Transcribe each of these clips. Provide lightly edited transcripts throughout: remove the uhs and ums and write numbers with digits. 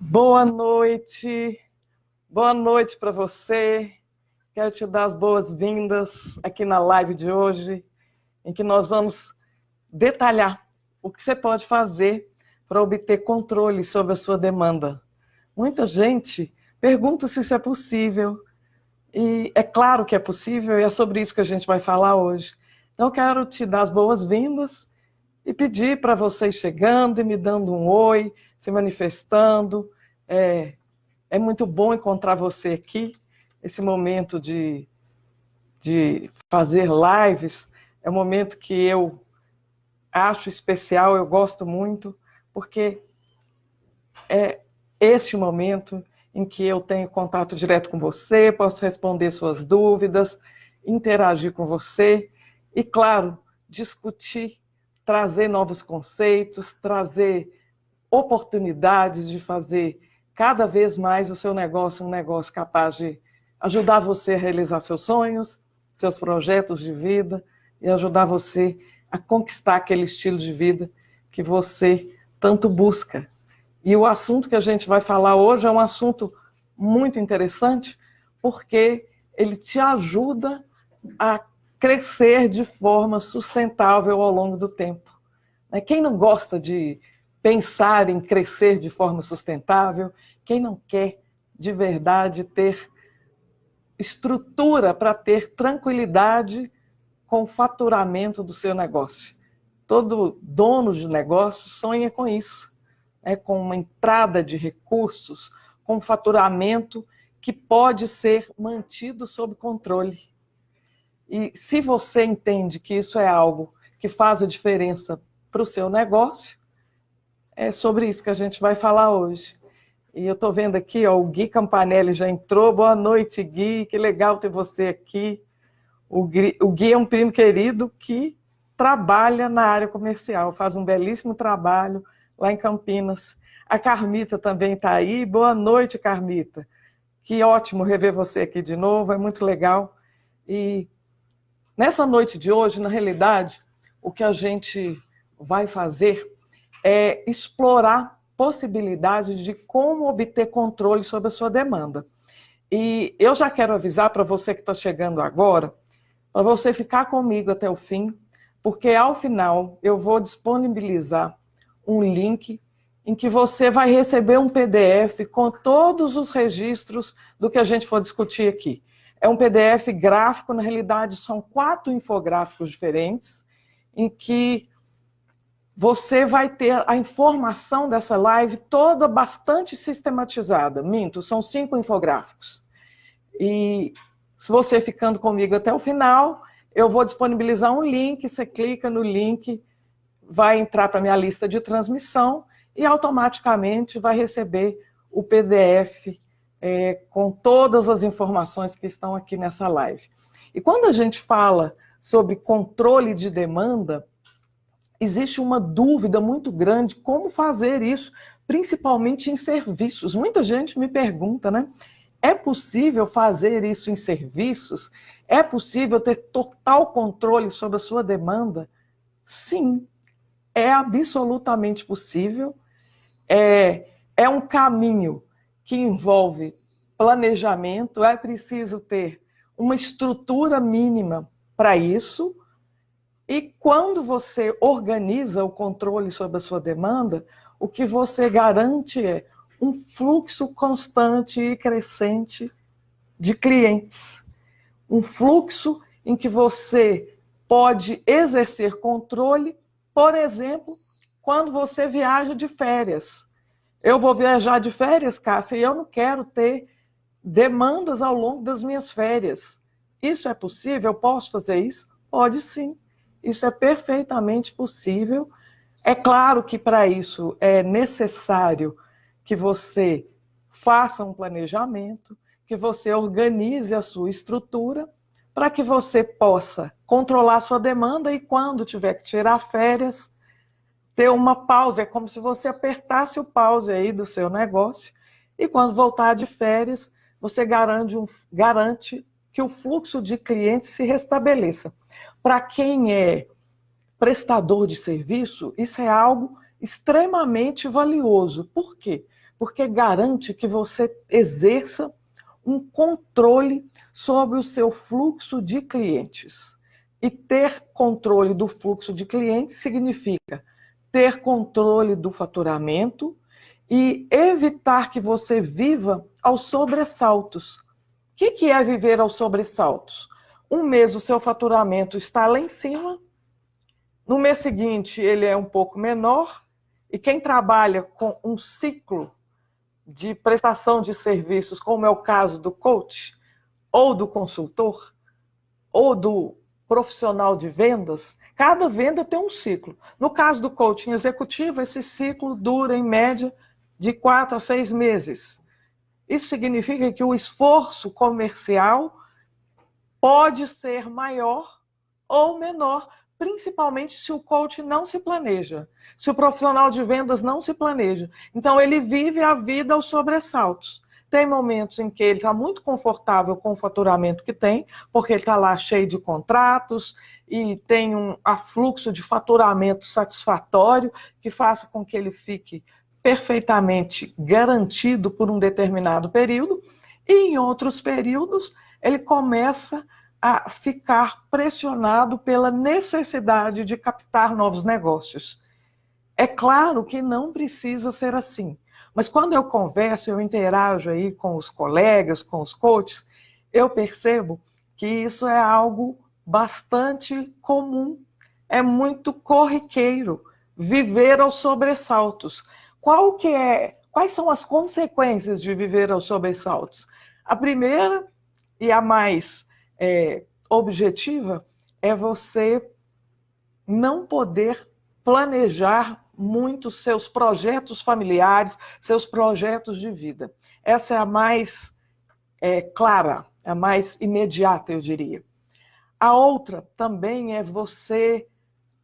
Boa noite para você. Quero te dar as boas-vindas aqui na live de hoje, em que nós vamos detalhar o que você pode fazer para obter controle sobre a sua demanda. Muita gente pergunta se isso é possível, e é claro que é possível, e é sobre isso que a gente vai falar hoje. Então, eu quero te dar as boas-vindas e pedir para vocês chegando e me dando um oi, se manifestando. É muito bom encontrar você aqui. Esse momento de fazer lives é um momento que eu acho especial, eu gosto muito, porque é este momento em que eu tenho contato direto com você, posso responder suas dúvidas, interagir com você e, claro, discutir, trazer novos conceitos, trazer oportunidades de fazer cada vez mais o seu negócio um negócio capaz de ajudar você a realizar seus sonhos, seus projetos de vida e ajudar você a conquistar aquele estilo de vida que você tanto busca. E o assunto que a gente vai falar hoje é um assunto muito interessante, porque ele te ajuda a crescer de forma sustentável ao longo do tempo. Quem não gosta de pensar em crescer de forma sustentável? Quem não quer, de verdade, ter estrutura para ter tranquilidade com o faturamento do seu negócio? Todo dono de negócio sonha com isso, com uma entrada de recursos, com faturamento que pode ser mantido sob controle. E se você entende que isso é algo que faz a diferença para o seu negócio, é sobre isso que a gente vai falar hoje. E eu estou vendo aqui, o Gui Campanelli já entrou. Boa noite, Gui, que legal ter você aqui. O Gui é um primo querido que trabalha na área comercial, faz um belíssimo trabalho lá em Campinas. A Carmita também está aí. Boa noite, Carmita. Que ótimo rever você aqui de novo, é muito legal. E nessa noite de hoje, na realidade, o que a gente vai fazer é explorar possibilidades de como obter controle sobre a sua demanda. E eu já quero avisar para você que está chegando agora, para você ficar comigo até o fim, porque ao final eu vou disponibilizar um link em que você vai receber um PDF com todos os registros do que a gente for discutir aqui. É um PDF gráfico, na realidade são 4 infográficos diferentes, em que você vai ter a informação dessa live toda bastante sistematizada. Minto, são 5 infográficos. E se você ficando comigo até o final, eu vou disponibilizar um link, você clica no link, vai entrar para a minha lista de transmissão e automaticamente vai receber o PDF com todas as informações que estão aqui nessa live. E quando a gente fala sobre controle de demanda, existe uma dúvida muito grande como fazer isso, principalmente em serviços. Muita gente me pergunta, né? É possível fazer isso em serviços? É possível ter total controle sobre a sua demanda? Sim, é absolutamente possível. É um caminho que envolve planejamento, é preciso ter uma estrutura mínima para isso. E quando você organiza o controle sobre a sua demanda, o que você garante é um fluxo constante e crescente de clientes. Um fluxo em que você pode exercer controle, por exemplo, quando você viaja de férias. Eu vou viajar de férias, Cássia, e eu não quero ter demandas ao longo das minhas férias. Isso é possível? Eu posso fazer isso? Pode sim. Isso é perfeitamente possível. É claro que para isso é necessário que você faça um planejamento, que você organize a sua estrutura, para que você possa controlar a sua demanda e quando tiver que tirar férias, ter uma pausa. É como se você apertasse o pause aí do seu negócio e quando voltar de férias, você garante que o fluxo de clientes se restabeleça. Para quem é prestador de serviço, isso é algo extremamente valioso. Por quê? porque garante que você exerça um controle sobre o seu fluxo de clientes. E ter controle do fluxo de clientes significa ter controle do faturamento e evitar que você viva aos sobressaltos. O que é viver aos sobressaltos? Um mês o seu faturamento está lá em cima, no mês seguinte ele é um pouco menor, e quem trabalha com um ciclo de prestação de serviços, como é o caso do coach, ou do consultor, ou do profissional de vendas, cada venda tem um ciclo. No caso do coaching executivo, esse ciclo dura, em média, de 4 a 6 meses. Isso significa que o esforço comercial pode ser maior ou menor, principalmente se o coach não se planeja, se o profissional de vendas não se planeja. Então, ele vive a vida aos sobressaltos. Tem momentos em que ele está muito confortável com o faturamento que tem, porque ele está lá cheio de contratos e tem um afluxo de faturamento satisfatório que faça com que ele fique perfeitamente garantido por um determinado período, e em outros períodos ele começa a ficar pressionado pela necessidade de captar novos negócios. É claro que não precisa ser assim, mas quando eu converso, eu interajo aí com os colegas, com os coaches, eu percebo que isso é algo bastante comum, é muito corriqueiro, viver aos sobressaltos. Quais são as consequências de viver aos sobressaltos? A primeira e a mais objetiva é você não poder planejar muito seus projetos familiares, seus projetos de vida. Essa é a mais clara, a mais imediata, eu diria. A outra também é você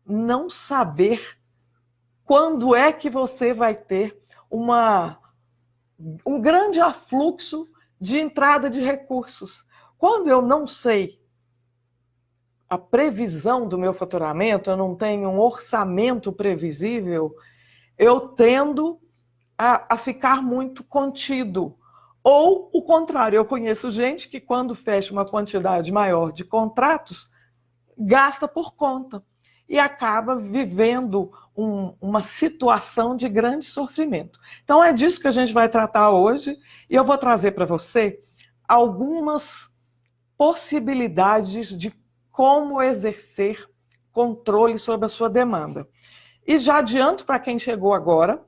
não saber quando é que você vai ter um grande afluxo de entrada de recursos. Quando eu não sei a previsão do meu faturamento, eu não tenho um orçamento previsível, eu tendo a ficar muito contido. Ou o contrário, eu conheço gente que quando fecha uma quantidade maior de contratos, gasta por conta e acaba vivendo uma situação de grande sofrimento. Então é disso que a gente vai tratar hoje, e eu vou trazer para você algumas possibilidades de como exercer controle sobre a sua demanda. E já adianto para quem chegou agora,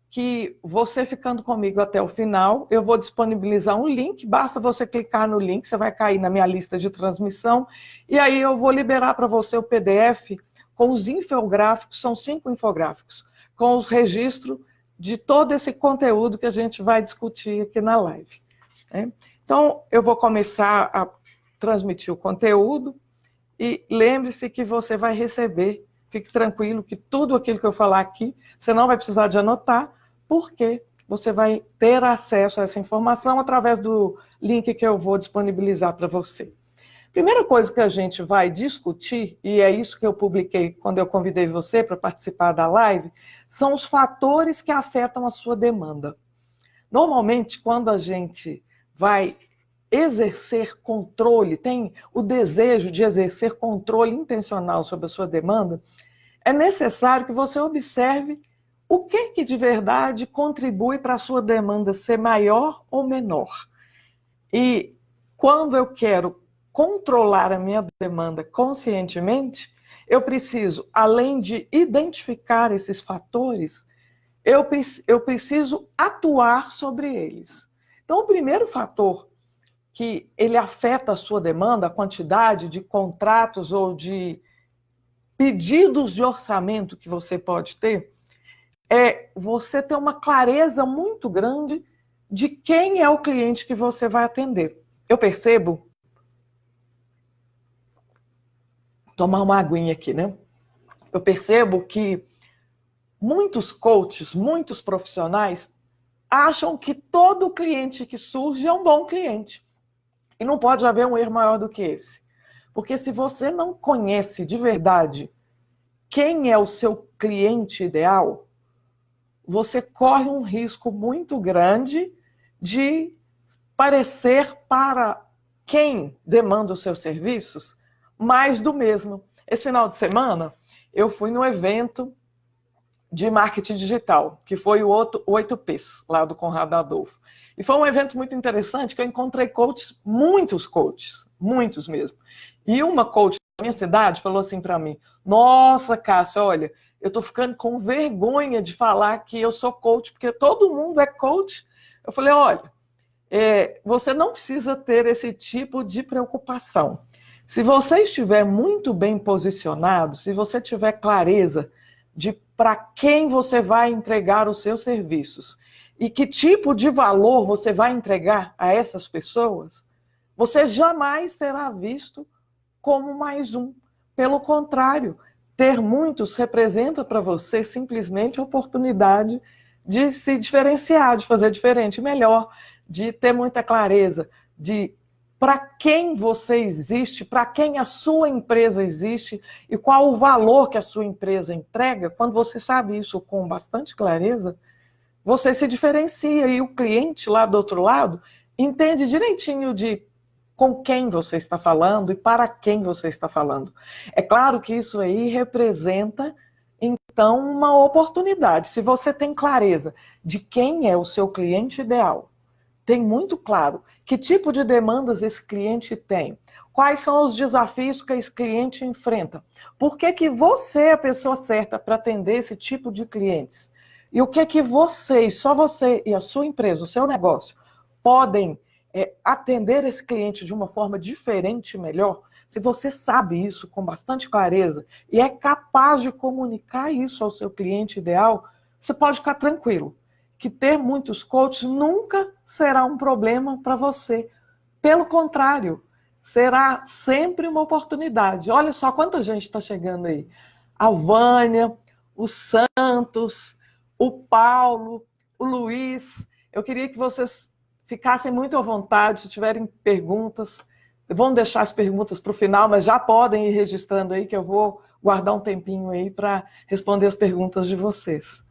que você ficando comigo até o final, eu vou disponibilizar um link, basta você clicar no link, você vai cair na minha lista de transmissão, e aí eu vou liberar para você o PDF com os infográficos, são 5 infográficos, com os registros de todo esse conteúdo que a gente vai discutir aqui na live. Então, eu vou começar a transmitir o conteúdo, e lembre-se que você vai receber, fique tranquilo que tudo aquilo que eu falar aqui, você não vai precisar de anotar, porque você vai ter acesso a essa informação através do link que eu vou disponibilizar para você. Primeira coisa que a gente vai discutir, e é isso que eu publiquei quando eu convidei você para participar da live, são os fatores que afetam a sua demanda. Normalmente, quando a gente vai exercer controle, tem o desejo de exercer controle intencional sobre a sua demanda, é necessário que você observe o que de verdade contribui para a sua demanda ser maior ou menor. E quando eu quero controlar a minha demanda conscientemente, eu preciso, além de identificar esses fatores, eu preciso atuar sobre eles. Então, o primeiro fator que ele afeta a sua demanda, a quantidade de contratos ou de pedidos de orçamento que você pode ter, é você ter uma clareza muito grande de quem é o cliente que você vai atender. Eu percebo... Tomar uma aguinha aqui, né? Eu percebo que muitos coaches, muitos profissionais, acham que todo cliente que surge é um bom cliente. E não pode haver um erro maior do que esse. Porque se você não conhece de verdade quem é o seu cliente ideal, você corre um risco muito grande de parecer para quem demanda os seus serviços mais do mesmo. Esse final de semana, eu fui no evento de marketing digital, que foi o 8Ps, lá do Conrado Adolfo. E foi um evento muito interessante, que eu encontrei coaches, muitos mesmo. E uma coach da minha cidade falou assim para mim: nossa, Cássia, olha, eu estou ficando com vergonha de falar que eu sou coach, porque todo mundo é coach. Eu falei: olha, você não precisa ter esse tipo de preocupação. Se você estiver muito bem posicionado, se você tiver clareza de para quem você vai entregar os seus serviços e que tipo de valor você vai entregar a essas pessoas, você jamais será visto como mais um. Pelo contrário, ter muitos representa para você simplesmente a oportunidade de se diferenciar, de fazer diferente, melhor, de ter muita clareza de para quem você existe, para quem a sua empresa existe e qual o valor que a sua empresa entrega. Quando você sabe isso com bastante clareza, você se diferencia e o cliente lá do outro lado entende direitinho de com quem você está falando e para quem você está falando. É claro que isso aí representa, então, uma oportunidade. Se você tem clareza de quem é o seu cliente ideal, tem muito claro que tipo de demandas esse cliente tem, quais são os desafios que esse cliente enfrenta, por que você é a pessoa certa para atender esse tipo de clientes, e o que você, só você e a sua empresa, o seu negócio, podem atender esse cliente de uma forma diferente e melhor. Se você sabe isso com bastante clareza e é capaz de comunicar isso ao seu cliente ideal, você pode ficar tranquilo que ter muitos coaches nunca será um problema para você. Pelo contrário, será sempre uma oportunidade. Olha só quanta gente está chegando aí. A Vânia, o Santos, o Paulo, o Luiz. Eu queria que vocês ficassem muito à vontade, se tiverem perguntas. Vão deixar as perguntas para o final, mas já podem ir registrando aí, que eu vou guardar um tempinho aí para responder as perguntas de vocês,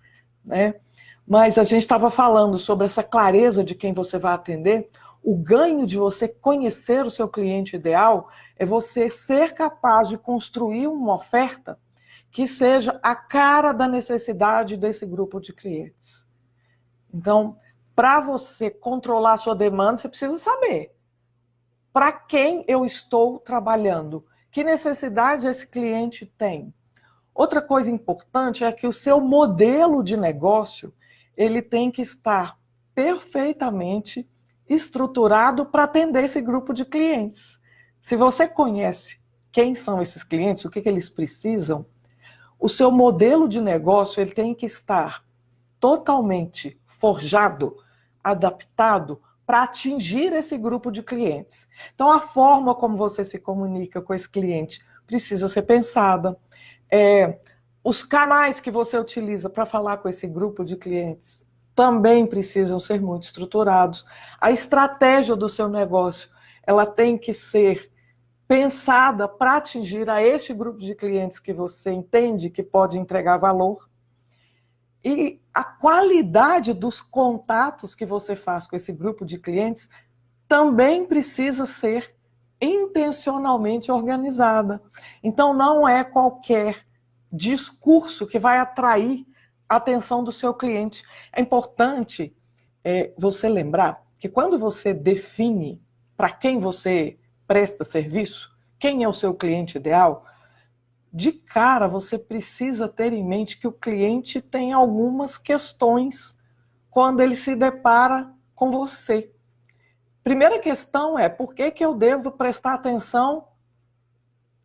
né? Mas a gente estava falando sobre essa clareza de quem você vai atender. O ganho de você conhecer o seu cliente ideal é você ser capaz de construir uma oferta que seja a cara da necessidade desse grupo de clientes. Então, para você controlar a sua demanda, você precisa saber para quem eu estou trabalhando, que necessidade esse cliente tem. Outra coisa importante é que o seu modelo de negócio ele tem que estar perfeitamente estruturado para atender esse grupo de clientes. Se você conhece quem são esses clientes, o que eles precisam, o seu modelo de negócio ele tem que estar totalmente forjado, adaptado para atingir esse grupo de clientes. Então, a forma como você se comunica com esse cliente precisa ser pensada. Os canais que você utiliza para falar com esse grupo de clientes também precisam ser muito estruturados. A estratégia do seu negócio, ela tem que ser pensada para atingir a este grupo de clientes que você entende que pode entregar valor. E a qualidade dos contatos que você faz com esse grupo de clientes também precisa ser intencionalmente organizada. Então, não é qualquer discurso que vai atrair a atenção do seu cliente. É importante você lembrar que quando você define para quem você presta serviço, quem é o seu cliente ideal, de cara você precisa ter em mente que o cliente tem algumas questões quando ele se depara com você. Primeira questão é, por que eu devo prestar atenção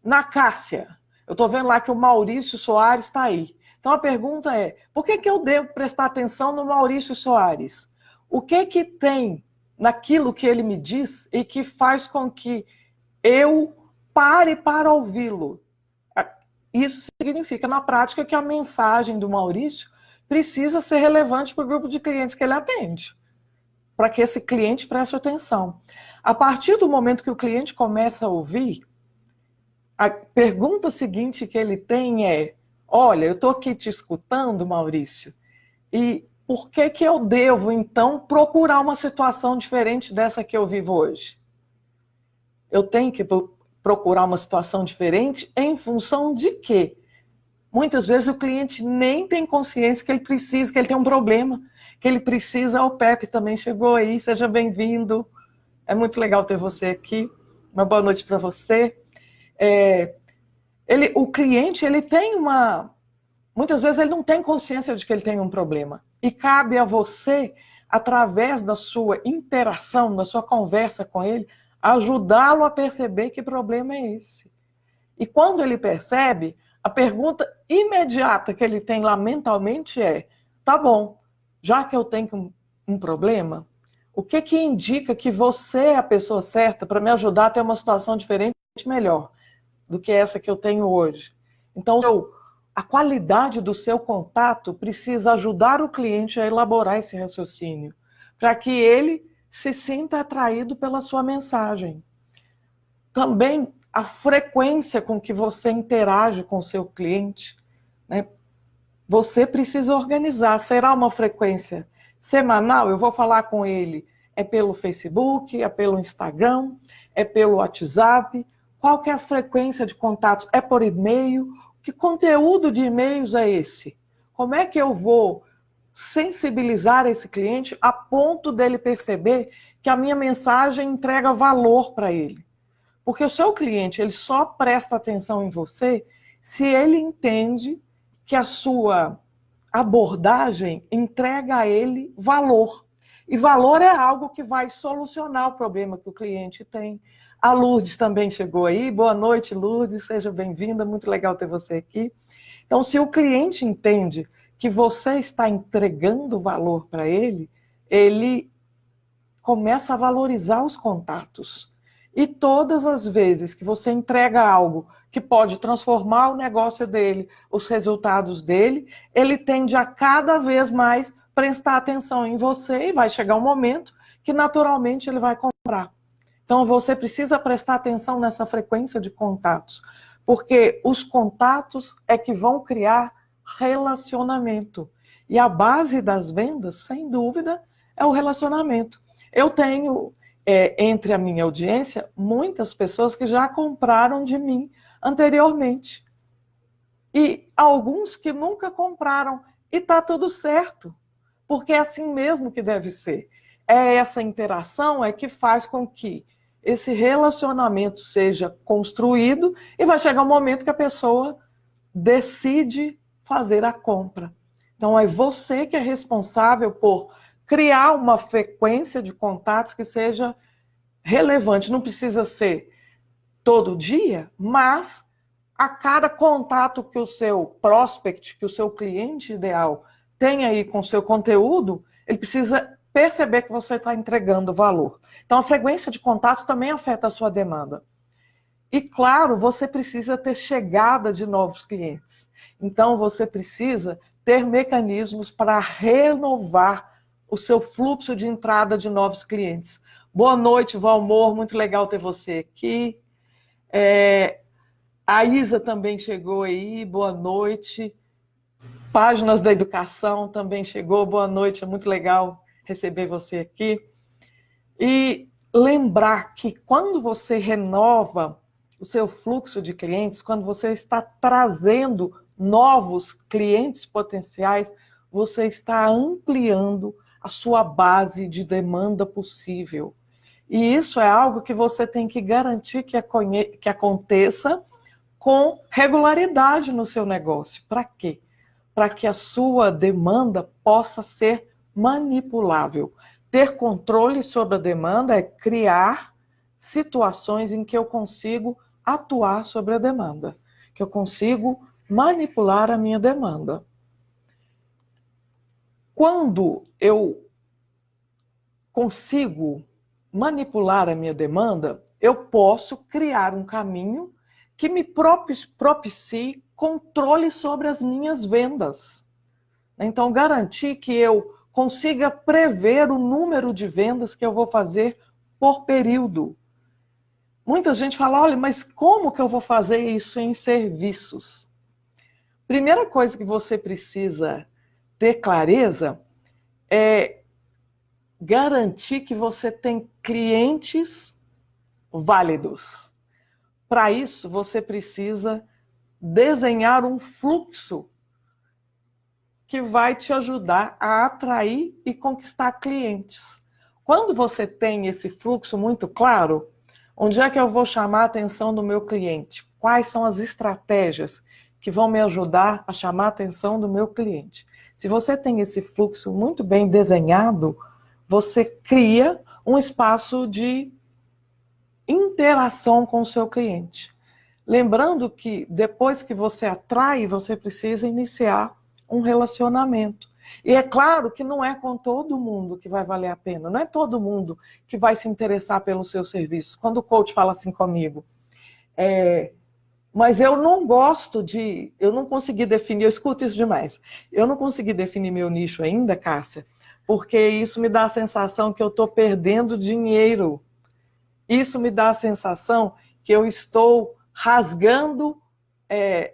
na Cássia? Eu estou vendo lá que o Maurício Soares está aí. Então a pergunta é, por que eu devo prestar atenção no Maurício Soares? O que tem naquilo que ele me diz e que faz com que eu pare para ouvi-lo? Isso significa, na prática, que a mensagem do Maurício precisa ser relevante para o grupo de clientes que ele atende, para que esse cliente preste atenção. A partir do momento que o cliente começa a ouvir, a pergunta seguinte que ele tem é, olha, eu estou aqui te escutando, Maurício, E por que que eu devo, então, procurar uma situação diferente dessa que eu vivo hoje? Eu tenho que procurar uma situação diferente em função de quê? Muitas vezes o cliente nem tem consciência que ele precisa, que ele tem um problema, que ele precisa. O Pepe também chegou aí, seja bem-vindo. É muito legal ter você aqui. Uma boa noite para você. O cliente, ele tem uma... Muitas vezes ele não tem consciência de que ele tem um problema. E cabe a você, através da sua interação, da sua conversa com ele, ajudá-lo a perceber que problema é esse. E quando ele percebe, a pergunta imediata que ele tem lá mentalmente é: tá bom, já que eu tenho um problema, o que que indica que você é a pessoa certa para me ajudar a ter uma situação diferente e melhor do que essa que eu tenho hoje? Então, a qualidade do seu contato precisa ajudar o cliente a elaborar esse raciocínio, para que ele se sinta atraído pela sua mensagem. Também a frequência com que você interage com o seu cliente, né? Você precisa organizar. Será uma frequência semanal? Eu vou falar com ele. É pelo Facebook, é pelo Instagram, é pelo WhatsApp? Qual que é a frequência de contatos? É por e-mail? Que conteúdo de e-mails é esse? Como é que eu vou sensibilizar esse cliente a ponto dele perceber que a minha mensagem entrega valor para ele? Porque o seu cliente, ele só presta atenção em você se ele entende que a sua abordagem entrega a ele valor. E valor é algo que vai solucionar o problema que o cliente tem. A Lourdes também chegou aí. Boa noite, Lourdes, seja bem-vinda, muito legal ter você aqui. Então, se o cliente entende que você está entregando valor para ele, ele começa a valorizar os contatos. E todas as vezes que você entrega algo que pode transformar o negócio dele, os resultados dele, ele tende a cada vez mais prestar atenção em você e vai chegar um momento que naturalmente ele vai comprar. Então você precisa prestar atenção nessa frequência de contatos, porque os contatos é que vão criar relacionamento. E a base das vendas, sem dúvida, é o relacionamento. Eu tenho, entre a minha audiência, muitas pessoas que já compraram de mim anteriormente. E alguns que nunca compraram. E está tudo certo, porque é assim mesmo que deve ser. É essa interação é que faz com que esse relacionamento seja construído e vai chegar um momento que a pessoa decide fazer a compra. Então é você que é responsável por criar uma frequência de contatos que seja relevante. Não precisa ser todo dia, mas a cada contato que o seu prospect, que o seu cliente ideal tem aí com o seu conteúdo, ele precisa perceber que você está entregando valor. Então a frequência de contatos também afeta a sua demanda. E claro, você precisa ter chegada de novos clientes. Então você precisa ter mecanismos para renovar o seu fluxo de entrada de novos clientes. Boa noite, Valmor, muito legal ter você aqui. A Isa também chegou aí, boa noite. Páginas da Educação também chegou, boa noite, é muito legal receber você aqui. E lembrar que quando você renova o seu fluxo de clientes, quando você está trazendo novos clientes potenciais, você está ampliando a sua base de demanda possível. E isso é algo que você tem que garantir que aconteça com regularidade no seu negócio. Para quê? Para que a sua demanda possa ser manipulável. Ter controle sobre a demanda é criar situações em que eu consigo atuar sobre a demanda, que eu consigo manipular a minha demanda. Quando eu consigo manipular a minha demanda, eu posso criar um caminho que me propicie controle sobre as minhas vendas. Então, garantir que eu consiga prever o número de vendas que eu vou fazer por período. Muita gente fala, olha, mas como que eu vou fazer isso em serviços? Primeira coisa que você precisa ter clareza é garantir que você tem clientes válidos. Para isso, você precisa desenhar um fluxo que vai te ajudar a atrair e conquistar clientes. Quando você tem esse fluxo muito claro, onde é que eu vou chamar a atenção do meu cliente? Quais são as estratégias que vão me ajudar a chamar a atenção do meu cliente? Se você tem esse fluxo muito bem desenhado, você cria um espaço de interação com o seu cliente. Lembrando que depois que você atrai, você precisa iniciar um relacionamento. E é claro que não é com todo mundo que vai valer a pena, não é todo mundo que vai se interessar pelo seu serviço. Quando o coach fala assim comigo, mas eu não gosto de, eu não consegui definir, eu escuto isso demais, eu não consegui definir meu nicho ainda, Cássia, porque isso me dá a sensação que eu estou perdendo dinheiro. Isso me dá a sensação que eu estou rasgando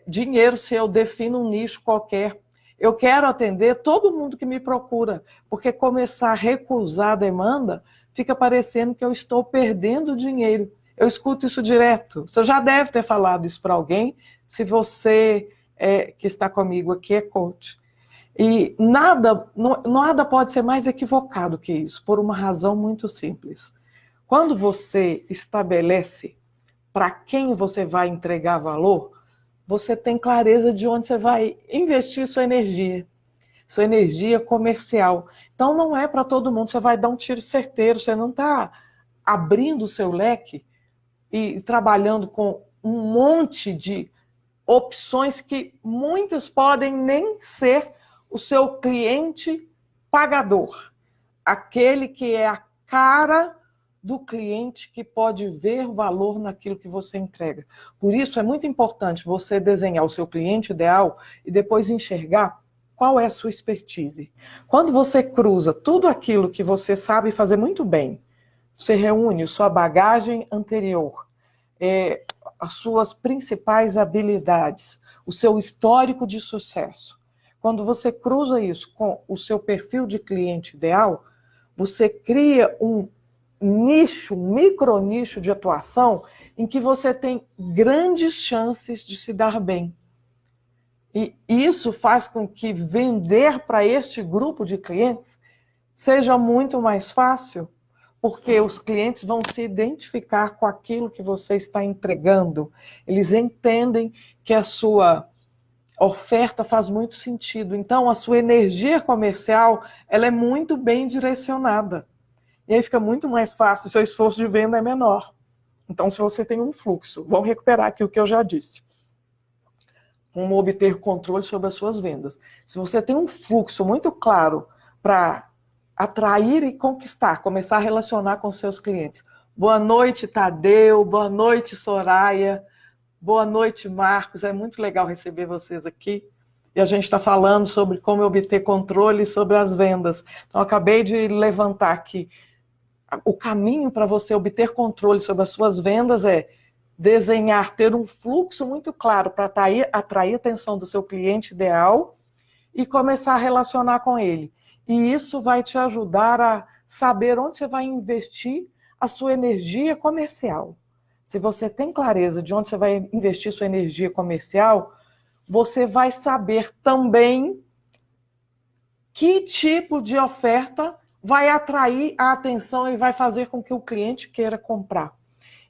dinheiro se eu defino um nicho qualquer. Eu quero atender todo mundo que me procura, porque começar a recusar a demanda, fica parecendo que eu estou perdendo dinheiro. Eu escuto isso direto. Você já deve ter falado isso para alguém, se você que está comigo aqui é coach. E nada pode ser mais equivocado que isso, por uma razão muito simples. Quando você estabelece para quem você vai entregar valor, você tem clareza de onde você vai investir sua energia comercial. Então não é para todo mundo, você vai dar um tiro certeiro, você não está abrindo o seu leque e trabalhando com um monte de opções que muitas podem nem ser o seu cliente pagador, aquele que é a cara do cliente que pode ver valor naquilo que você entrega. Por isso é muito importante você desenhar o seu cliente ideal e depois enxergar qual é a sua expertise. Quando você cruza tudo aquilo que você sabe fazer muito bem, você reúne sua bagagem anterior, as suas principais habilidades, o seu histórico de sucesso. Quando você cruza isso com o seu perfil de cliente ideal, você cria um nicho, um micronicho de atuação em que você tem grandes chances de se dar bem. E isso faz com que vender para este grupo de clientes seja muito mais fácil, porque os clientes vão se identificar com aquilo que você está entregando. Eles entendem que a sua oferta faz muito sentido. Então, a sua energia comercial, ela é muito bem direcionada. E aí fica muito mais fácil, seu esforço de venda é menor. Então, se você tem um fluxo, vamos recuperar aqui o que eu já disse. Como obter controle sobre as suas vendas. Se você tem um fluxo muito claro para atrair e conquistar, começar a relacionar com seus clientes. Boa noite, Tadeu. Boa noite, Soraya. Boa noite, Marcos. É muito legal receber vocês aqui. E a gente está falando sobre como obter controle sobre as vendas. Então, eu acabei de levantar aqui. O caminho para você obter controle sobre as suas vendas é desenhar, ter um fluxo muito claro para atrair a atenção do seu cliente ideal e começar a relacionar com ele. E isso vai te ajudar a saber onde você vai investir a sua energia comercial. Se você tem clareza de onde você vai investir sua energia comercial, você vai saber também que tipo de oferta vai atrair a atenção e vai fazer com que o cliente queira comprar.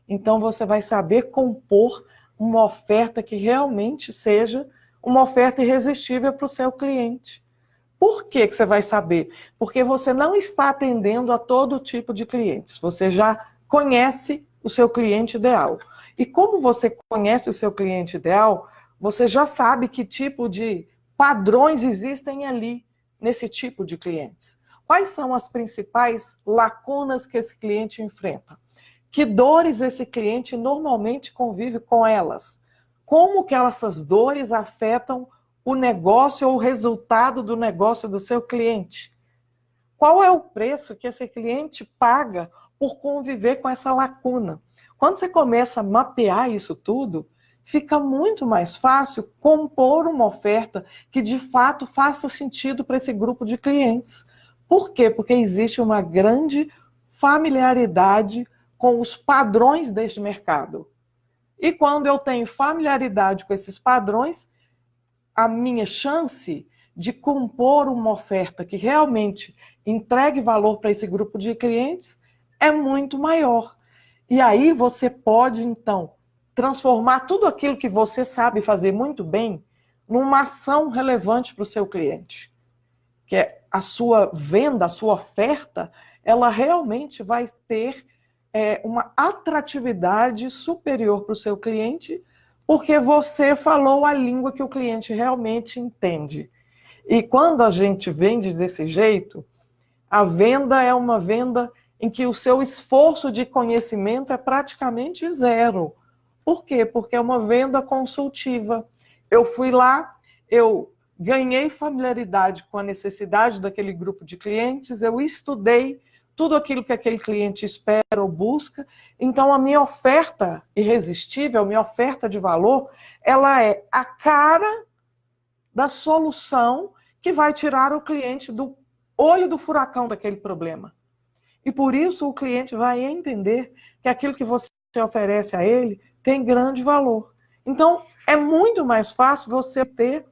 Então, você vai saber compor uma oferta que realmente seja uma oferta irresistível para o seu cliente. Por que você vai saber? Porque você não está atendendo a todo tipo de clientes. Você já conhece o seu cliente ideal. E como você conhece o seu cliente ideal, você já sabe que tipo de padrões existem ali, nesse tipo de clientes. Quais são as principais lacunas que esse cliente enfrenta? Que dores esse cliente normalmente convive com elas? Como que essas dores afetam o negócio ou o resultado do negócio do seu cliente? Qual é o preço que esse cliente paga por conviver com essa lacuna? Quando você começa a mapear isso tudo, fica muito mais fácil compor uma oferta que de fato faça sentido para esse grupo de clientes. Por quê? Porque existe uma grande familiaridade com os padrões deste mercado. E quando eu tenho familiaridade com esses padrões, a minha chance de compor uma oferta que realmente entregue valor para esse grupo de clientes é muito maior. E aí você pode, então, transformar tudo aquilo que você sabe fazer muito bem numa ação relevante para o seu cliente. Que é a sua venda, a sua oferta, ela realmente vai ter uma atratividade superior para o seu cliente, porque você falou a língua que o cliente realmente entende. E quando a gente vende desse jeito, a venda é uma venda em que o seu esforço de conhecimento é praticamente zero. Por quê? Porque é uma venda consultiva. Eu fui lá, eu ganhei familiaridade com a necessidade daquele grupo de clientes, eu estudei tudo aquilo que aquele cliente espera ou busca. Então, a minha oferta irresistível, a minha oferta de valor, ela é a cara da solução que vai tirar o cliente do olho do furacão daquele problema. E por isso o cliente vai entender que aquilo que você oferece a ele tem grande valor. Então, é muito mais fácil você ter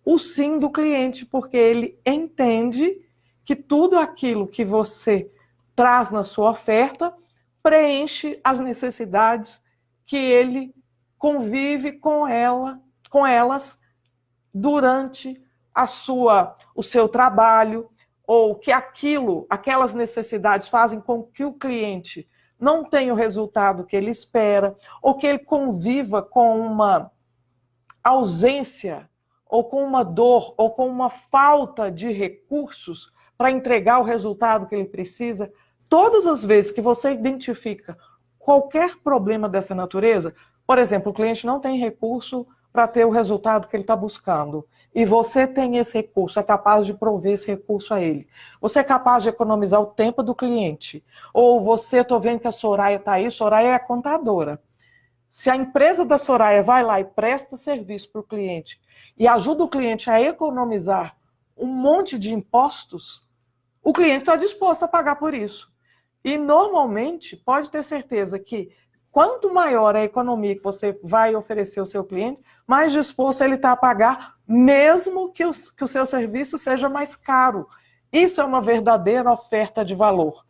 o sim do cliente, porque ele entende que tudo aquilo que você traz na sua oferta preenche as necessidades que ele convive com elas durante o seu trabalho, ou que aquelas necessidades fazem com que o cliente não tenha o resultado que ele espera, ou que ele conviva com uma ausência, ou com uma dor, ou com uma falta de recursos para entregar o resultado que ele precisa. Todas as vezes que você identifica qualquer problema dessa natureza, por exemplo, o cliente não tem recurso para ter o resultado que ele está buscando, e você tem esse recurso, é capaz de prover esse recurso a ele. Você é capaz de economizar o tempo do cliente. Ou você, estou vendo que a Soraya está aí, Soraya é a contadora. Se a empresa da Soraya vai lá e presta serviço para o cliente e ajuda o cliente a economizar um monte de impostos, o cliente está disposto a pagar por isso. E normalmente, pode ter certeza que quanto maior a economia que você vai oferecer ao seu cliente, mais disposto ele está a pagar, mesmo que o seu serviço seja mais caro. Isso é uma verdadeira oferta de valor.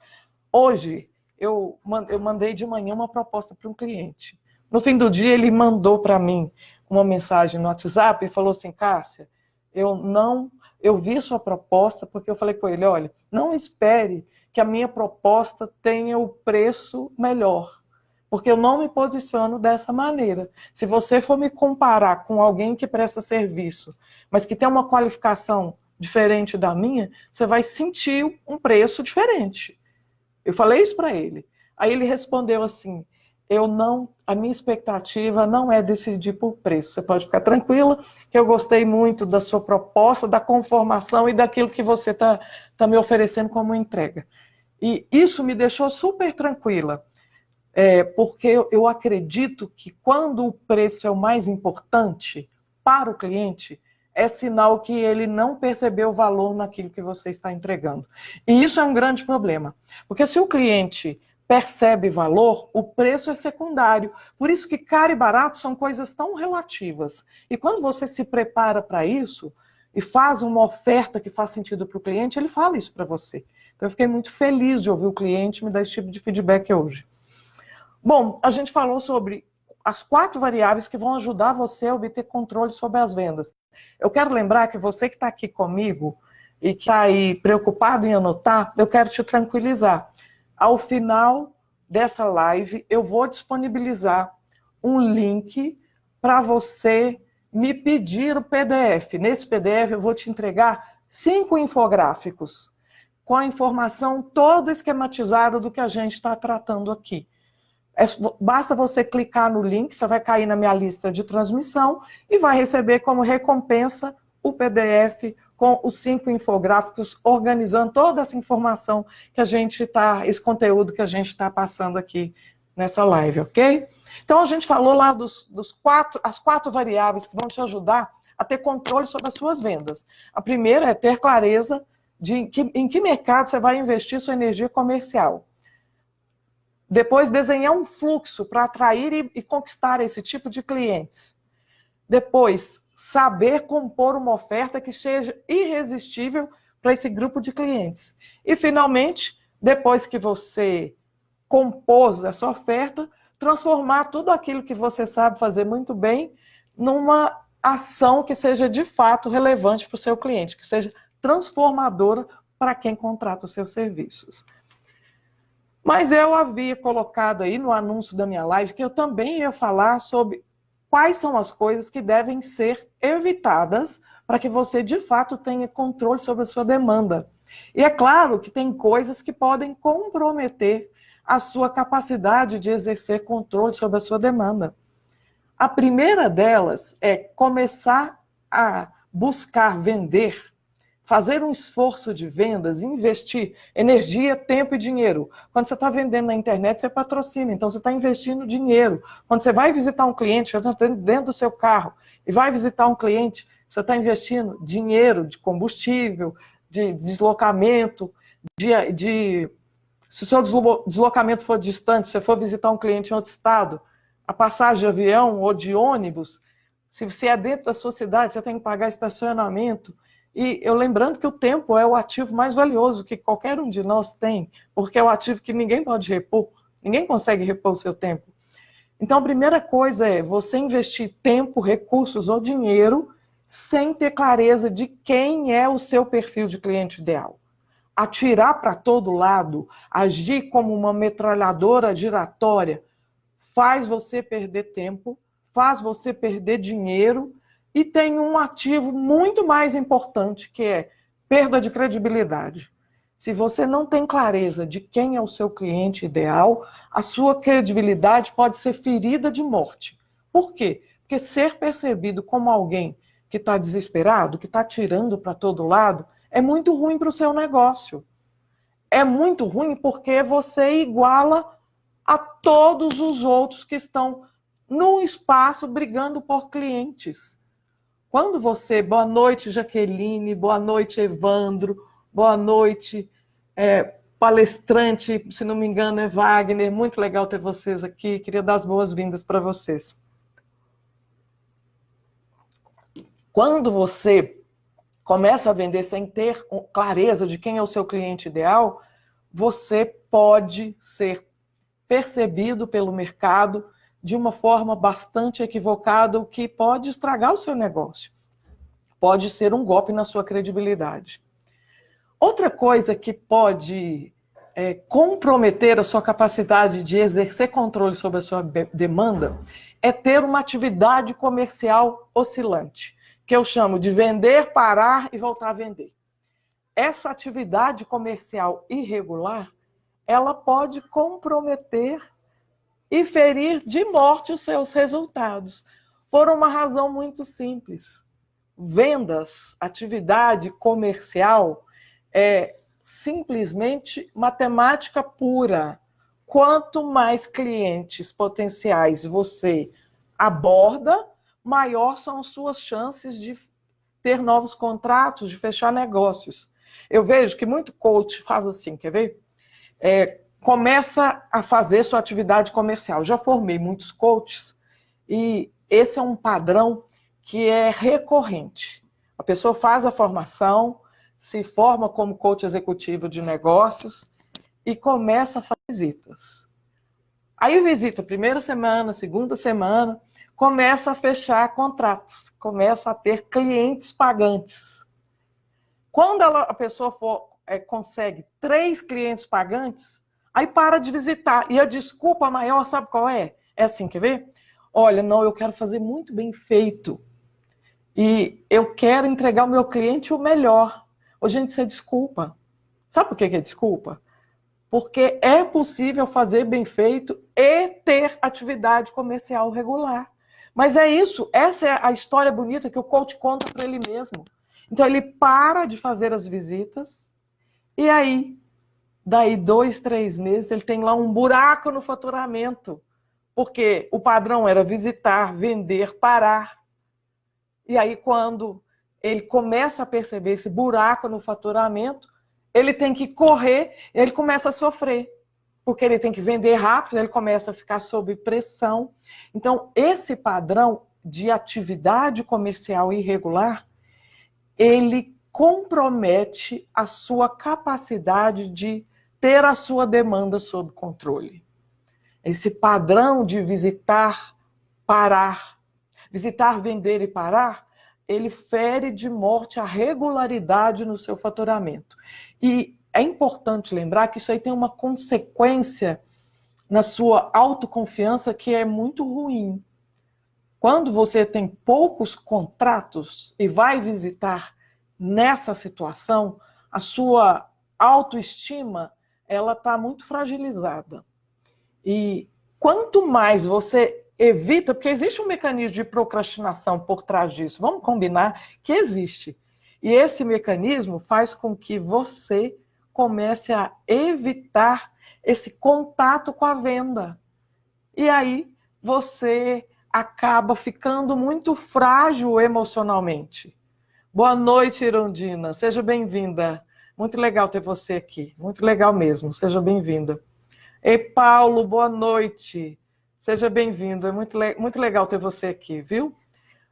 Hoje, eu mandei de manhã uma proposta para um cliente. No fim do dia, ele mandou para mim uma mensagem no WhatsApp e falou assim: Cássia, eu vi a sua proposta, porque eu falei com ele: olha, não espere que a minha proposta tenha o preço melhor, porque eu não me posiciono dessa maneira. Se você for me comparar com alguém que presta serviço, mas que tem uma qualificação diferente da minha, você vai sentir um preço diferente. Eu falei isso para ele. Aí ele respondeu assim: a minha expectativa não é decidir por preço. Você pode ficar tranquila que eu gostei muito da sua proposta, da conformação e daquilo que você está me oferecendo como entrega. E isso me deixou super tranquila, porque eu acredito que quando o preço é o mais importante para o cliente, é sinal que ele não percebeu o valor naquilo que você está entregando. E isso é um grande problema, porque se o cliente percebe valor, o preço é secundário. Por isso que caro e barato são coisas tão relativas. E quando você se prepara para isso e faz uma oferta que faz sentido para o cliente, ele fala isso para você. Então eu fiquei muito feliz de ouvir o cliente me dar esse tipo de feedback hoje. Bom, a gente falou sobre as 4 variáveis que vão ajudar você a obter controle sobre as vendas. Eu quero lembrar que você que está aqui comigo e que está aí preocupado em anotar, eu quero te tranquilizar. Ao final dessa live, eu vou disponibilizar um link para você me pedir o PDF. Nesse PDF, eu vou te entregar 5 infográficos com a informação toda esquematizada do que a gente está tratando aqui. Basta você clicar no link, você vai cair na minha lista de transmissão e vai receber como recompensa o PDF com os 5 infográficos, organizando toda essa informação que esse conteúdo que a gente está passando aqui nessa live, ok? Então, a gente falou lá as 4 variáveis que vão te ajudar a ter controle sobre as suas vendas. A primeira é ter clareza em que mercado você vai investir sua energia comercial. Depois, desenhar um fluxo para atrair e conquistar esse tipo de clientes. Depois, saber compor uma oferta que seja irresistível para esse grupo de clientes. E, finalmente, depois que você compôs essa oferta, transformar tudo aquilo que você sabe fazer muito bem numa ação que seja de fato relevante para o seu cliente, que seja transformadora para quem contrata os seus serviços. Mas eu havia colocado aí no anúncio da minha live que eu também ia falar sobre quais são as coisas que devem ser evitadas para que você, de fato, tenha controle sobre a sua demanda. E é claro que tem coisas que podem comprometer a sua capacidade de exercer controle sobre a sua demanda. A primeira delas é começar a buscar vender, fazer um esforço de vendas, investir energia, tempo e dinheiro. Quando você está vendendo na internet, você patrocina, então você está investindo dinheiro. Quando você vai visitar um cliente, você está dentro do seu carro, e vai visitar um cliente, você está investindo dinheiro de combustível, de deslocamento, se o seu deslocamento for distante, se você for visitar um cliente em outro estado, a passagem de avião ou de ônibus, se você é dentro da sua cidade, você tem que pagar estacionamento. E eu lembrando que o tempo é o ativo mais valioso que qualquer um de nós tem, porque é o ativo que ninguém pode repor, ninguém consegue repor o seu tempo. Então, a primeira coisa é você investir tempo, recursos ou dinheiro sem ter clareza de quem é o seu perfil de cliente ideal. Atirar para todo lado, agir como uma metralhadora giratória, faz você perder tempo, faz você perder dinheiro e tem um ativo muito mais importante, que é perda de credibilidade. Se você não tem clareza de quem é o seu cliente ideal, a sua credibilidade pode ser ferida de morte. Por quê? Porque ser percebido como alguém que está desesperado, que está tirando para todo lado, é muito ruim para o seu negócio. É muito ruim porque você iguala a todos os outros que estão no espaço brigando por clientes. Quando você, boa noite Jaqueline, boa noite Evandro, boa noite palestrante, se não me engano é Wagner, muito legal ter vocês aqui, queria dar as boas-vindas para vocês. Quando você começa a vender sem ter clareza de quem é o seu cliente ideal, você pode ser percebido pelo mercado de uma forma bastante equivocada, o que pode estragar o seu negócio. Pode ser um golpe na sua credibilidade. Outra coisa que pode comprometer a sua capacidade de exercer controle sobre a sua demanda é ter uma atividade comercial oscilante, que eu chamo de vender, parar e voltar a vender. Essa atividade comercial irregular, ela pode comprometer e ferir de morte os seus resultados, por uma razão muito simples. Vendas, atividade comercial, é simplesmente matemática pura. Quanto mais clientes potenciais você aborda, maior são as suas chances de ter novos contratos, de fechar negócios. Eu vejo que muito coach faz assim, quer ver? Começa a fazer sua atividade comercial. Já formei muitos coaches e esse é um padrão que é recorrente. A pessoa faz a formação, se forma como coach executivo de negócios e começa a fazer visitas. Aí visita a primeira semana, segunda semana, começa a fechar contratos, começa a ter clientes pagantes. Quando a pessoa consegue 3 clientes pagantes, aí para de visitar. E a desculpa maior, sabe qual é? É assim, quer ver? Olha, não, eu quero fazer muito bem feito. E eu quero entregar ao meu cliente o melhor. Ô, gente, isso é desculpa. Sabe por que é desculpa? Porque é possível fazer bem feito e ter atividade comercial regular. Mas é isso, essa é a história bonita que o coach conta para ele mesmo. Então ele para de fazer as visitas e aí, daí 2, 3 meses, ele tem lá um buraco no faturamento. Porque o padrão era visitar, vender, parar. E aí, quando ele começa a perceber esse buraco no faturamento, ele tem que correr, ele começa a sofrer. Porque ele tem que vender rápido, ele começa a ficar sob pressão. Então, esse padrão de atividade comercial irregular, ele compromete a sua capacidade de ter a sua demanda sob controle. Esse padrão de visitar, parar, visitar, vender e parar, ele fere de morte a regularidade no seu faturamento. E é importante lembrar que isso aí tem uma consequência na sua autoconfiança que é muito ruim. Quando você tem poucos contratos e vai visitar nessa situação, a sua autoestima ela está muito fragilizada. E quanto mais você evita, porque existe um mecanismo de procrastinação por trás disso, vamos combinar que existe. E esse mecanismo faz com que você comece a evitar esse contato com a venda. E aí você acaba ficando muito frágil emocionalmente. Boa noite, Irondina. Seja bem-vinda. Muito legal ter você aqui. Muito legal mesmo. Seja bem-vinda. Ei, Paulo, boa noite. Seja bem-vindo. É muito legal ter você aqui, viu?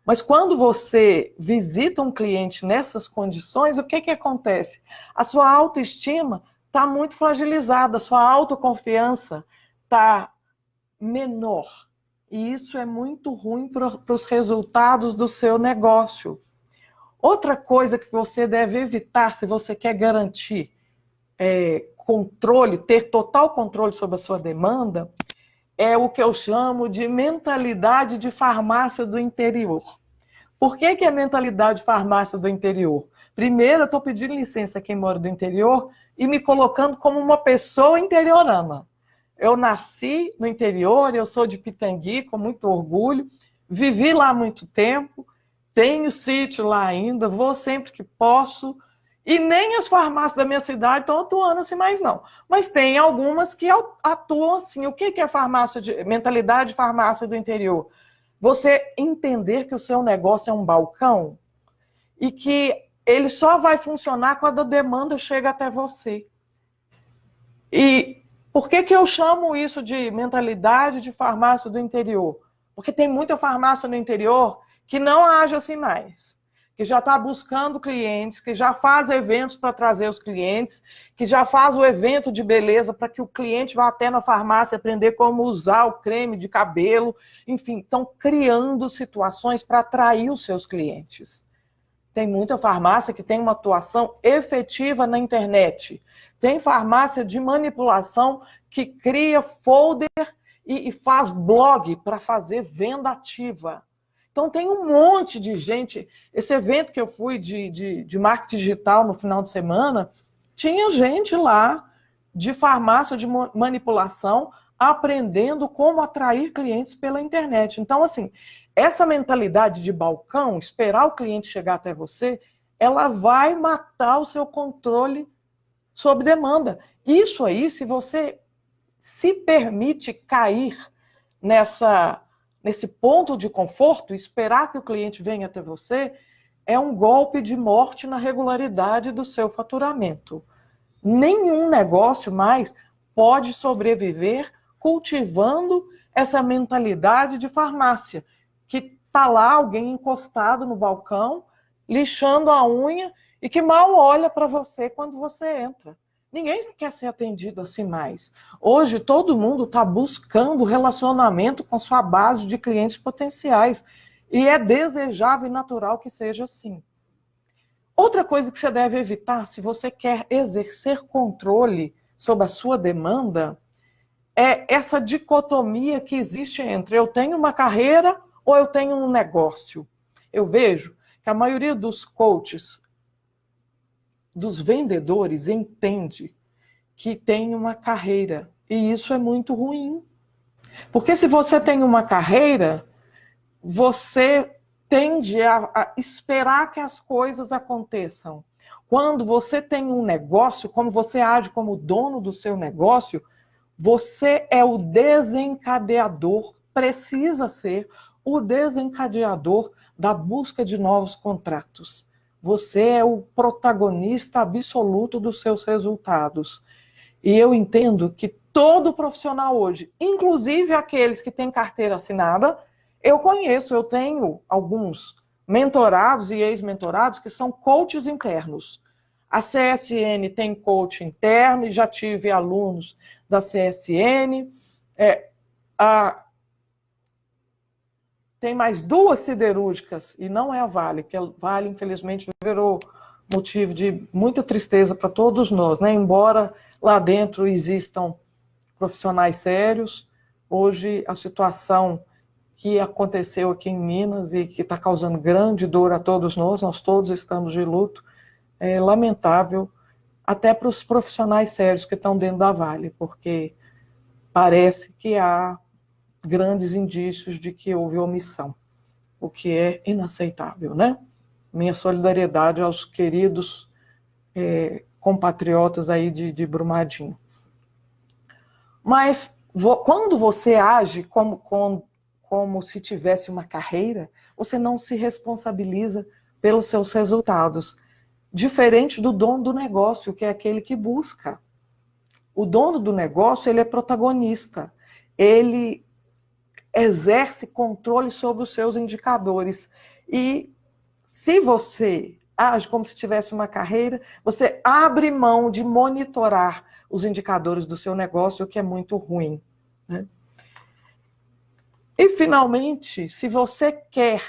Mas quando você visita um cliente nessas condições, o que acontece? A sua autoestima está muito fragilizada, a sua autoconfiança está menor. E isso é muito ruim para os resultados do seu negócio. Outra coisa que você deve evitar, se você quer garantir controle, ter total controle sobre a sua demanda, é o que eu chamo de mentalidade de farmácia do interior. Por que é mentalidade de farmácia do interior? Primeiro, eu estou pedindo licença a quem mora do interior e me colocando como uma pessoa interiorana. Eu nasci no interior, eu sou de Pitangui, com muito orgulho, vivi lá há muito tempo, tenho sítio lá ainda, vou sempre que posso, e nem as farmácias da minha cidade estão atuando assim mais não. Mas tem algumas que atuam assim. O que é mentalidade de farmácia do interior? Você entender que o seu negócio é um balcão e que ele só vai funcionar quando a demanda chega até você. E por que eu chamo isso de mentalidade de farmácia do interior? Porque tem muita farmácia no interior que não age assim mais, que já está buscando clientes, que já faz eventos para trazer os clientes, que já faz o evento de beleza para que o cliente vá até na farmácia aprender como usar o creme de cabelo. Enfim, estão criando situações para atrair os seus clientes. Tem muita farmácia que tem uma atuação efetiva na internet. Tem farmácia de manipulação que cria folder e faz blog para fazer venda ativa. Então, tem um monte de gente. Esse evento que eu fui de marketing digital no final de semana, tinha gente lá de farmácia de manipulação aprendendo como atrair clientes pela internet. Então, assim, essa mentalidade de balcão, esperar o cliente chegar até você, ela vai matar o seu controle sob demanda. Isso aí, se você se permite cair nesse ponto de conforto, esperar que o cliente venha até você, é um golpe de morte na regularidade do seu faturamento. Nenhum negócio mais pode sobreviver cultivando essa mentalidade de farmácia, que está lá alguém encostado no balcão, lixando a unha e que mal olha para você quando você entra. Ninguém quer ser atendido assim mais. Hoje, todo mundo está buscando relacionamento com sua base de clientes potenciais. E é desejável e natural que seja assim. Outra coisa que você deve evitar, se você quer exercer controle sobre a sua demanda, é essa dicotomia que existe entre eu tenho uma carreira ou eu tenho um negócio. Eu vejo que a maioria dos coaches, dos vendedores, entende que tem uma carreira. E isso é muito ruim. Porque se você tem uma carreira, você tende a esperar que as coisas aconteçam. Quando você tem um negócio, como você age como dono do seu negócio, Você é o desencadeador, precisa ser o desencadeador da busca de novos contratos. Você é o protagonista absoluto dos seus resultados. E eu entendo que todo profissional hoje, inclusive aqueles que têm carteira assinada, eu conheço, eu tenho alguns mentorados e ex-mentorados que são coaches internos. A CSN tem coach interno e já tive alunos da CSN. Tem mais duas siderúrgicas, e não é a Vale, que a Vale, infelizmente, virou motivo de muita tristeza para todos nós, né? Embora lá dentro existam profissionais sérios, hoje a situação que aconteceu aqui em Minas e que está causando grande dor a todos nós todos estamos de luto, é lamentável até para os profissionais sérios que estão dentro da Vale, porque parece que há grandes indícios de que houve omissão, o que é inaceitável, né? Minha solidariedade aos queridos compatriotas aí de Brumadinho. Mas quando você age como se tivesse uma carreira, você não se responsabiliza pelos seus resultados. Diferente do dono do negócio, que é aquele que busca. O dono do negócio, ele é protagonista. Ele exerce controle sobre os seus indicadores. E se você age como se tivesse uma carreira, você abre mão de monitorar os indicadores do seu negócio, o que é muito ruim, né? E, finalmente, se você quer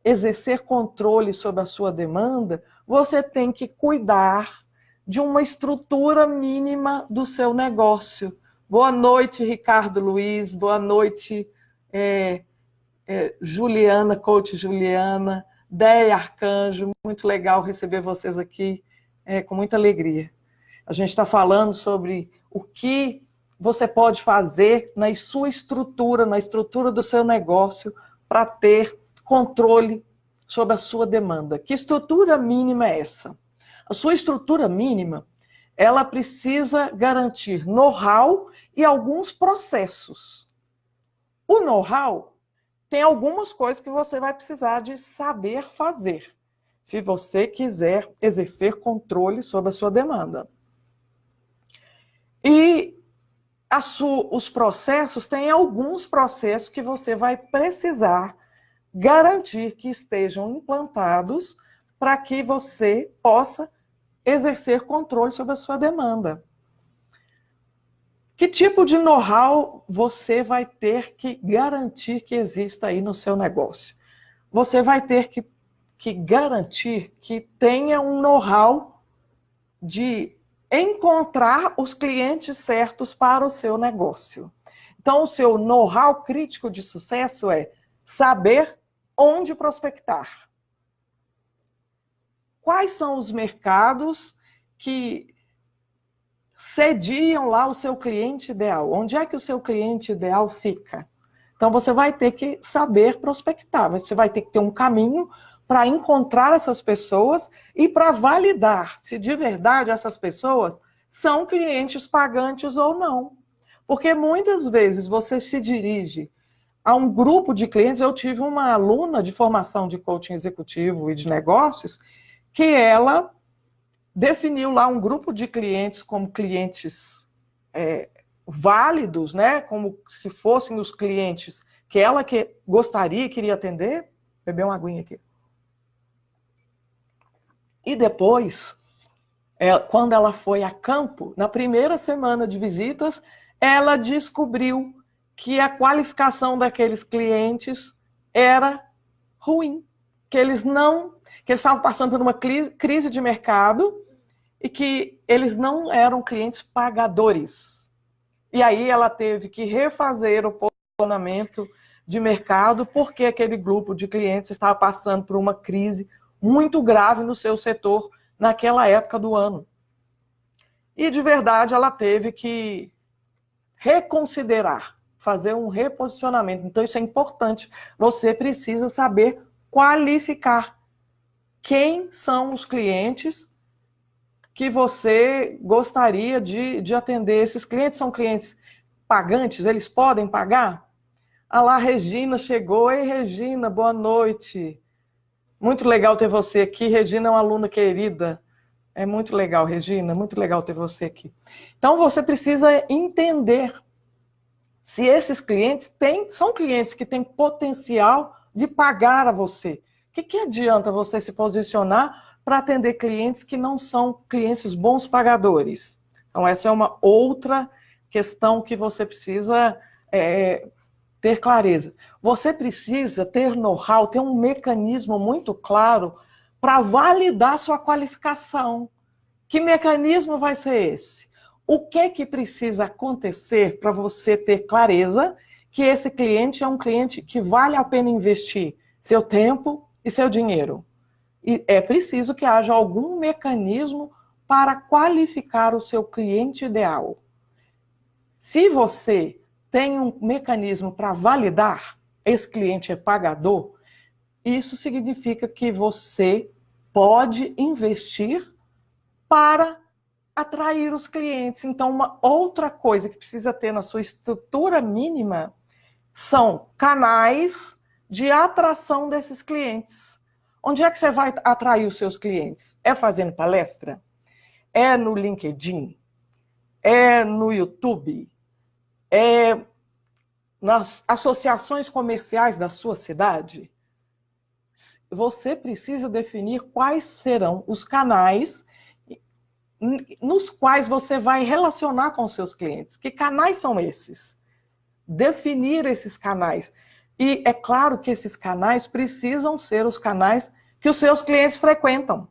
exercer controle sobre a sua demanda, você tem que cuidar de uma estrutura mínima do seu negócio. Boa noite, Ricardo Luiz. Boa noite, Juliana, coach Juliana, Déia Arcanjo. Muito legal receber vocês aqui, com muita alegria. A gente está falando sobre o que você pode fazer na sua estrutura, na estrutura do seu negócio, para ter controle sobre a sua demanda. Que estrutura mínima é essa? A sua estrutura mínima, ela precisa garantir know-how e alguns processos. O know-how tem algumas coisas que você vai precisar de saber fazer, se você quiser exercer controle sobre a sua demanda. E os processos, tem alguns processos que você vai precisar garantir que estejam implantados para que você possa exercer controle sobre a sua demanda. Que tipo de know-how você vai ter que garantir que exista aí no seu negócio? Você vai ter que garantir que tenha um know-how de encontrar os clientes certos para o seu negócio. Então, o seu know-how crítico de sucesso é saber onde prospectar. Quais são os mercados que sediam lá o seu cliente ideal? Onde é que o seu cliente ideal fica? Então, você vai ter que saber prospectar, você vai ter que ter um caminho para encontrar essas pessoas e para validar se de verdade essas pessoas são clientes pagantes ou não. Porque muitas vezes você se dirige a um grupo de clientes. Eu tive uma aluna de formação de coaching executivo e de negócios que ela definiu lá um grupo de clientes como clientes válidos, né? Como se fossem os clientes que ela gostaria e queria atender. Beber uma aguinha aqui. E depois, quando ela foi a campo, na primeira semana de visitas, ela descobriu que a qualificação daqueles clientes era ruim, que eles estavam passando por uma crise de mercado e que eles não eram clientes pagadores. E aí ela teve que refazer o posicionamento de mercado porque aquele grupo de clientes estava passando por uma crise muito grave no seu setor naquela época do ano. E, de verdade, ela teve que reconsiderar, fazer um reposicionamento. Então, isso é importante. Você precisa saber qualificar quem são os clientes que você gostaria de atender. Esses clientes são clientes pagantes, eles podem pagar? Ah lá, Regina chegou. Ei, Regina, boa noite. Muito legal ter você aqui. Regina é uma aluna querida. É muito legal, Regina, muito legal ter você aqui. Então, você precisa entender se esses clientes são clientes que têm potencial de pagar a você. O que adianta você se posicionar para atender clientes que não são clientes bons pagadores? Então, essa é uma outra questão que você precisa ter clareza. Você precisa ter know-how, ter um mecanismo muito claro para validar sua qualificação. Que mecanismo vai ser esse? O que precisa acontecer para você ter clareza que esse cliente é um cliente que vale a pena investir seu tempo e seu dinheiro? E é preciso que haja algum mecanismo para qualificar o seu cliente ideal. Se você tem um mecanismo para validar esse cliente é pagador, isso significa que você pode investir para atrair os clientes. Então, uma outra coisa que precisa ter na sua estrutura mínima são canais de atração desses clientes. Onde é que você vai atrair os seus clientes? É fazendo palestra? É no LinkedIn? É no YouTube? É nas associações comerciais da sua cidade? Você precisa definir quais serão os canais nos quais você vai relacionar com seus clientes. Que canais são esses? Definir esses canais. E é claro que esses canais precisam ser os canais que os seus clientes frequentam.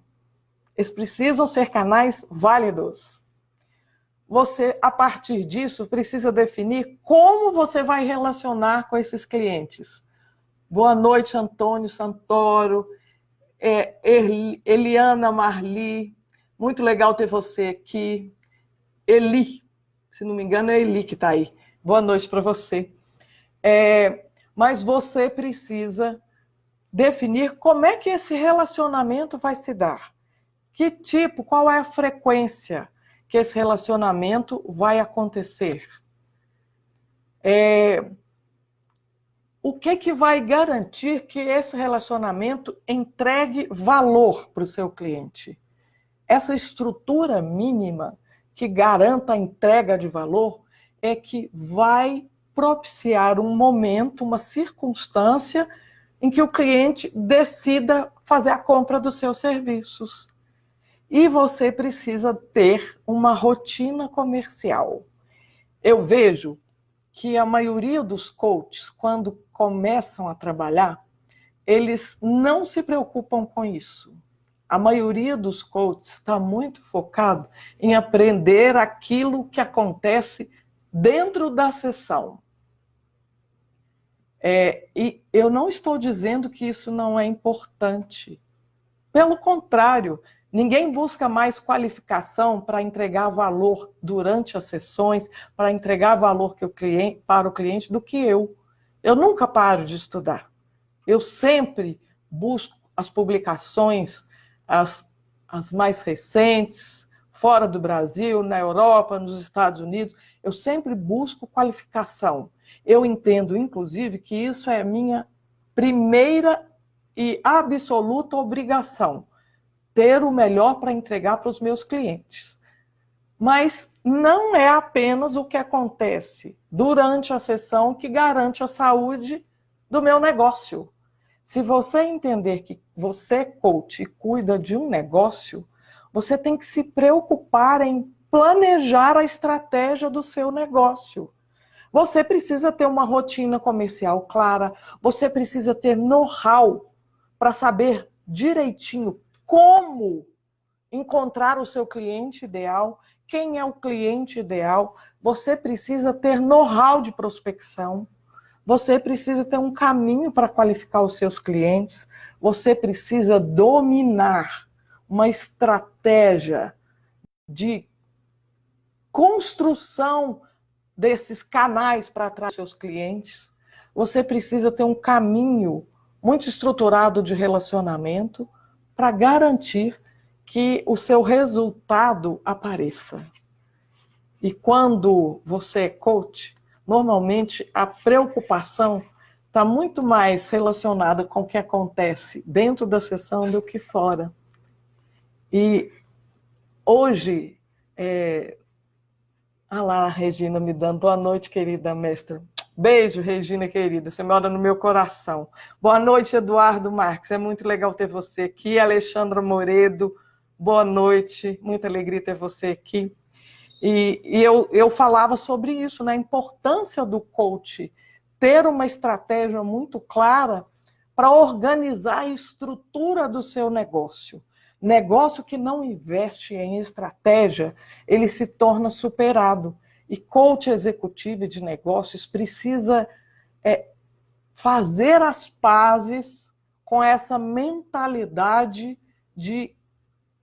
Eles precisam ser canais válidos. Você, a partir disso, precisa definir como você vai relacionar com esses clientes. Boa noite, Antônio Santoro, Eliana Marli, muito legal ter você aqui. Eli, se não me engano é Eli que está aí. Boa noite para você. Mas você precisa definir como é que esse relacionamento vai se dar. Que tipo, qual é a frequência que esse relacionamento vai acontecer? O que vai garantir que esse relacionamento entregue valor para o seu cliente? Essa estrutura mínima que garanta a entrega de valor é que vai propiciar um momento, uma circunstância em que o cliente decida fazer a compra dos seus serviços. E você precisa ter uma rotina comercial. Eu vejo que a maioria dos coaches, quando começam a trabalhar, eles não se preocupam com isso. A maioria dos coaches está muito focado em aprender aquilo que acontece dentro da sessão. E eu não estou dizendo que isso não é importante. Pelo contrário, ninguém busca mais qualificação para entregar valor durante as sessões, para entregar valor para o cliente do que eu. Eu nunca paro de estudar. Eu sempre busco as publicações, as mais recentes, fora do Brasil, na Europa, nos Estados Unidos. Eu sempre busco qualificação. Eu entendo, inclusive, que isso é minha primeira e absoluta obrigação, ter o melhor para entregar para os meus clientes. Mas não é apenas o que acontece durante a sessão que garante a saúde do meu negócio. Se você entender que você é coach e cuida de um negócio, você tem que se preocupar em planejar a estratégia do seu negócio. Você precisa ter uma rotina comercial clara, você precisa ter know-how para saber direitinho como encontrar o seu cliente ideal, quem é o cliente ideal. Você precisa ter know-how de prospecção, você precisa ter um caminho para qualificar os seus clientes, você precisa dominar uma estratégia de construção desses canais para atrair seus clientes. Você precisa ter um caminho muito estruturado de relacionamento para garantir que o seu resultado apareça. E quando você é coach, normalmente a preocupação está muito mais relacionada com o que acontece dentro da sessão do que fora. E hoje, lá a Regina me dando boa noite, querida mestra. Beijo, Regina, querida, você mora no meu coração. Boa noite, Eduardo Marques, é muito legal ter você aqui. Alexandra Moredo, boa noite, muita alegria ter você aqui. E eu falava sobre isso, né? A importância do coach ter uma estratégia muito clara para organizar a estrutura do seu negócio. Negócio que não investe em estratégia, ele se torna superado. E coach executivo de negócios precisa fazer as pazes com essa mentalidade de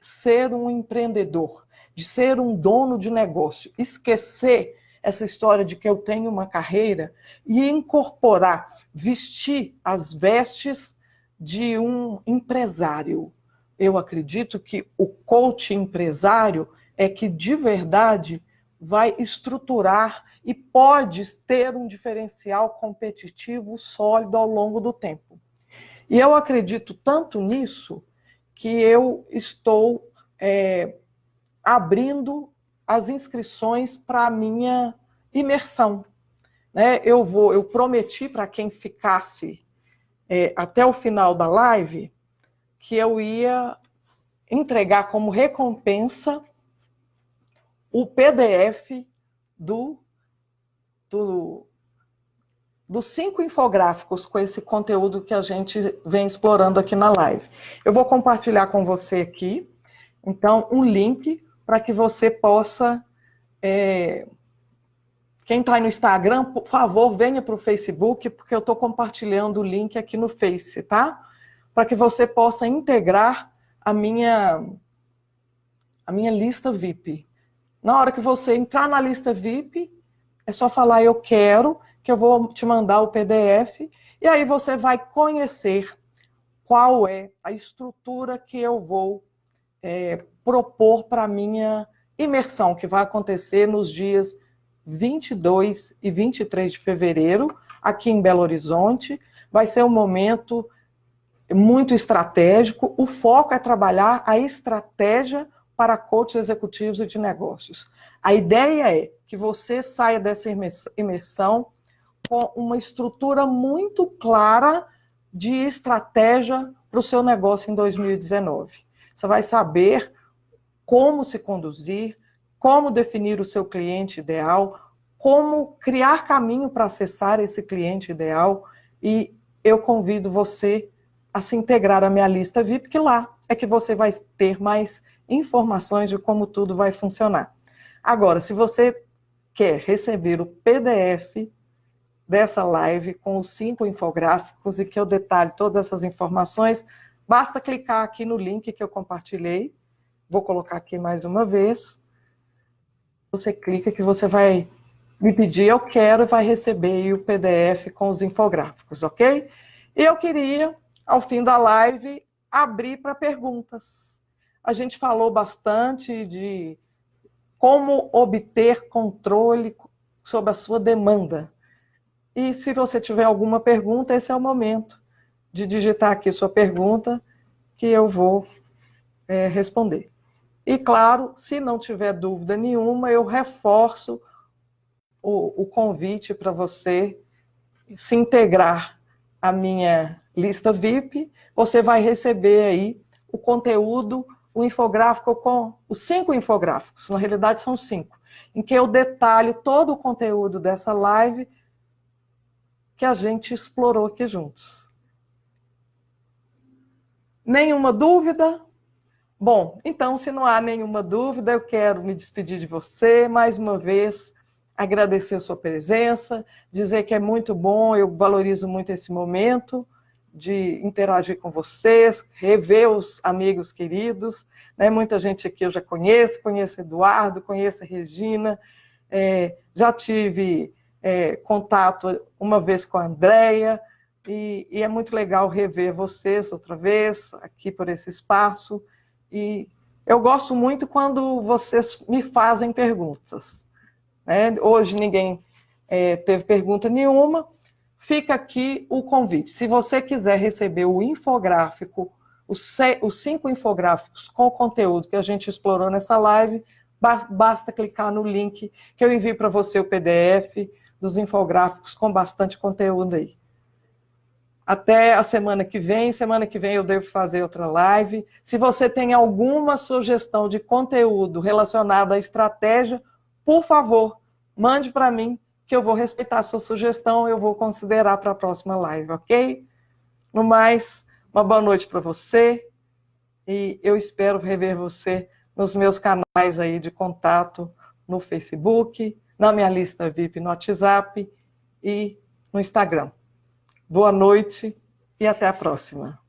ser um empreendedor, de ser um dono de negócio, esquecer essa história de que eu tenho uma carreira e incorporar, vestir as vestes de um empresário. Eu acredito que o coach empresário é que de verdade vai estruturar e pode ter um diferencial competitivo sólido ao longo do tempo. E eu acredito tanto nisso que eu estou abrindo as inscrições para a minha imersão. Eu prometi para quem ficasse até o final da live que eu ia entregar como recompensa o PDF dos 5 infográficos com esse conteúdo que a gente vem explorando aqui na live. Eu vou compartilhar com você aqui, então, um link para que você possa... Quem está no Instagram, por favor, venha para o Facebook, porque eu estou compartilhando o link aqui no Face, tá? Para que você possa integrar a minha lista VIP. Na hora que você entrar na lista VIP, é só falar eu quero, que eu vou te mandar o PDF, e aí você vai conhecer qual é a estrutura que eu vou propor para a minha imersão, que vai acontecer nos dias 22 e 23 de fevereiro, aqui em Belo Horizonte. Vai ser um momento muito estratégico. O foco é trabalhar a estratégia para coaches executivos e de negócios. A ideia é que você saia dessa imersão com uma estrutura muito clara de estratégia para o seu negócio em 2019. Você vai saber como se conduzir, como definir o seu cliente ideal, como criar caminho para acessar esse cliente ideal, e eu convido você a se integrar à minha lista VIP, que lá é que você vai ter mais informações de como tudo vai funcionar. Agora, se você quer receber o PDF dessa live com os 5 infográficos e que eu detalhe todas essas informações, basta clicar aqui no link que eu compartilhei. Vou colocar aqui mais uma vez. Você clica que você vai me pedir eu quero e vai receber o PDF com os infográficos, ok? E eu queria, ao fim da live, abrir para perguntas. A gente falou bastante de como obter controle sobre a sua demanda. E se você tiver alguma pergunta, esse é o momento de digitar aqui sua pergunta, que eu vou responder. E, claro, se não tiver dúvida nenhuma, eu reforço o convite para você se integrar à minha lista VIP. Você vai receber aí o conteúdo, o infográfico com os 5 infográficos, na realidade são 5, em que eu detalho todo o conteúdo dessa live que a gente explorou aqui juntos. Nenhuma dúvida? Bom, então, se não há nenhuma dúvida, eu quero me despedir de você, mais uma vez, agradecer a sua presença, dizer que é muito bom, eu valorizo muito esse momento de interagir com vocês, rever os amigos queridos, né? Muita gente aqui eu já conheço Eduardo, conheço a Regina, já tive contato uma vez com a Andréia, e é muito legal rever vocês outra vez, aqui por esse espaço, e Eu gosto muito quando vocês me fazem perguntas, né? Hoje ninguém teve pergunta nenhuma. Fica aqui o convite. Se você quiser receber o infográfico, os 5 infográficos com conteúdo que a gente explorou nessa live, basta clicar no link que eu envio para você o PDF dos infográficos com bastante conteúdo aí. Até a semana que vem. Semana que vem eu devo fazer outra live. Se você tem alguma sugestão de conteúdo relacionado à estratégia, por favor, mande para mim, que eu vou respeitar a sua sugestão, eu vou considerar para a próxima live, ok? No mais, uma boa noite para você e eu espero rever você nos meus canais aí de contato no Facebook, na minha lista VIP no WhatsApp e no Instagram. Boa noite e até a próxima.